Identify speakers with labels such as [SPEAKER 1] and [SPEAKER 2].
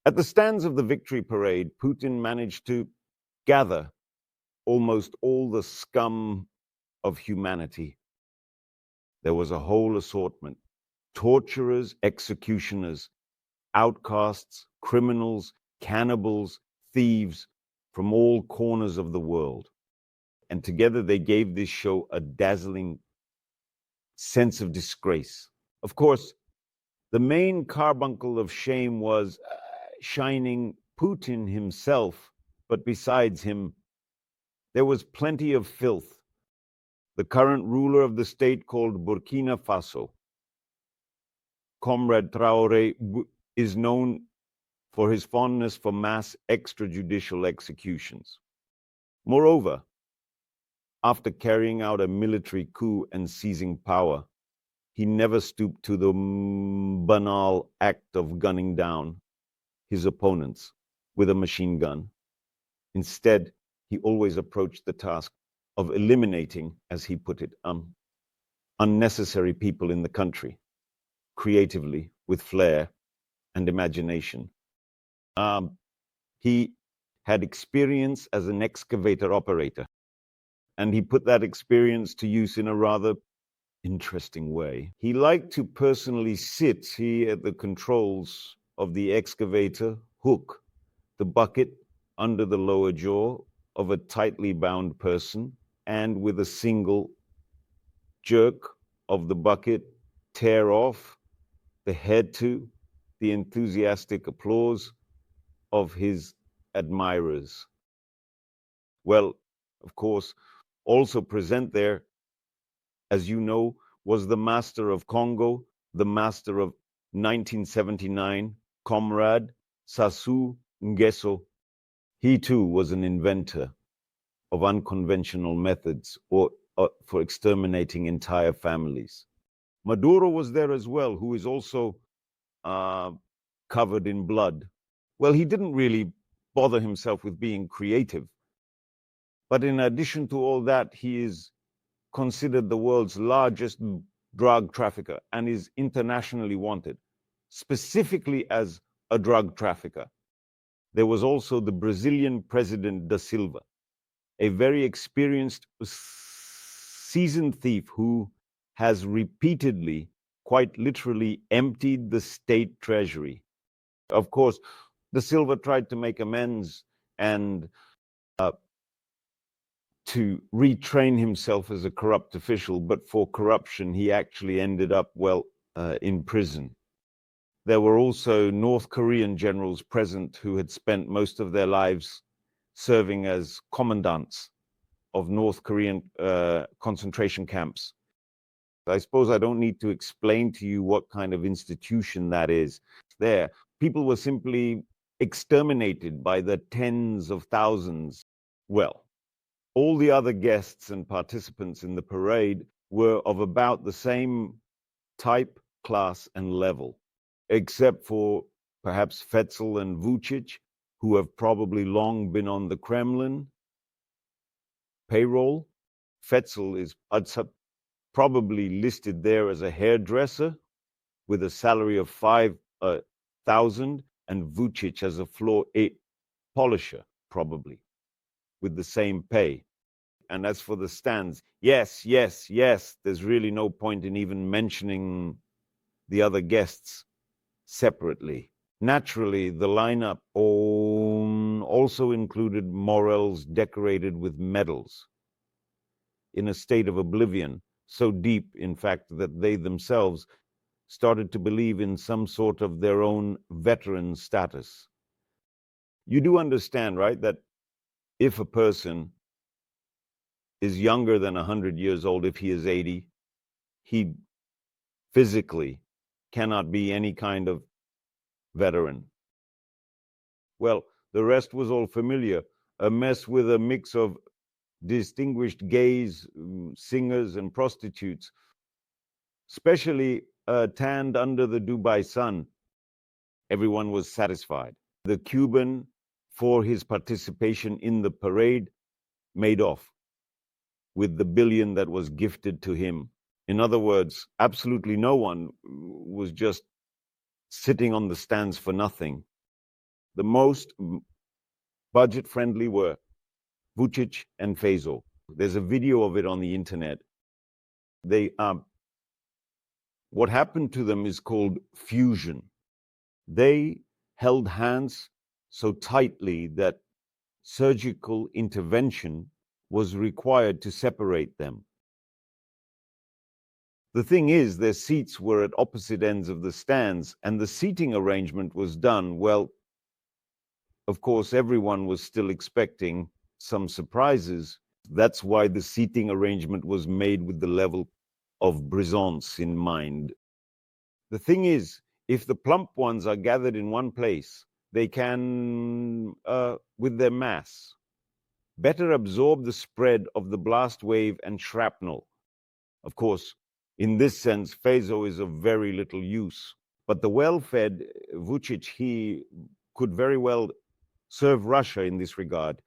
[SPEAKER 1] At the stands of the victory parade, Putin managed to gather almost all the scum of humanity. There was a whole assortment: torturers, executioners, outcasts, criminals, cannibals, thieves from all corners of the world. And together they gave this show a dazzling sense of disgrace. Of course, the main carbuncle of shame was shining Putin himself, but besides him, there was plenty of filth. The current ruler of the state, called Burkina Faso, Comrade Traoré, is known for his fondness for mass extrajudicial executions. Moreover, after carrying out a military coup and seizing power, he never stooped to the banal act of gunning down his opponents with a machine gun. Instead, he always approached the task of eliminating, as he put it, unnecessary people in the country, creatively, with flair and imagination. He had experience as an excavator operator, and he put that experience to use in a rather interesting way. He liked to personally sit at the controls of the excavator, hook the bucket under the lower jaw of a tightly bound person, and with a single jerk of the bucket, tear off the head to the enthusiastic applause of his admirers. Well, of course, also present there, as you know, was the master of Congo, the master of 1979, Comrade Sassou Nguesso. He too was an inventor of unconventional methods for exterminating entire families. Maduro was there as well, who is also covered in blood. Well, he didn't really bother himself with being creative. But in addition to all that, he is considered the world's largest drug trafficker and is internationally wanted, specifically as a drug trafficker. There was also the Brazilian President da Silva, a very experienced, seasoned thief who has repeatedly, quite literally, emptied the state treasury. Of course, da Silva tried to make amends and to retrain himself as a corrupt official, but for corruption, he actually ended up, in prison. There were also North Korean generals present who had spent most of their lives serving as commandants of North Korean concentration camps. I suppose I don't need to explain to you what kind of institution that is. There, people were simply exterminated by the tens of thousands. Well, all the other guests and participants in the parade were of about the same type, class, and level, except for perhaps Fetzel and Vucic, who have probably long been on the Kremlin payroll. Fetzel is probably listed there as a hairdresser with a salary of 5,000, and Vucic as a floor polisher, probably, with the same pay. And as for the stands, yes, there's really no point in even mentioning the other guests separately. Naturally, the lineup also included morels decorated with medals, in a state of oblivion, so deep, in fact, that they themselves started to believe in some sort of their own veteran status. You do understand, right, that if a person is younger than 100 years old, if he is 80, he physically cannot be any kind of veteran. Well, the rest was all familiar, a mess with a mix of distinguished gays, singers, and prostitutes, especially tanned under the Dubai sun. Everyone was satisfied. The Cuban, for his participation in the parade, made off with the billion that was gifted to him. In other words, absolutely no one was just sitting on the stands for nothing. The most budget-friendly were Vucic and Faisal. There's a video of it on the internet. They what happened to them is called fusion. They held hands so tightly that surgical intervention was required to separate them. The thing is, their seats were at opposite ends of the stands, and the seating arrangement was done, well, of course, everyone was still expecting some surprises. That's why the seating arrangement was made with the level of brisance in mind. The thing is, if the plump ones are gathered in one place, they can, with their mass, better absorb the spread of the blast wave and shrapnel. Of course, in this sense, Faisal is of very little use. But the well-fed Vucic, he could very well serve Russia in this regard.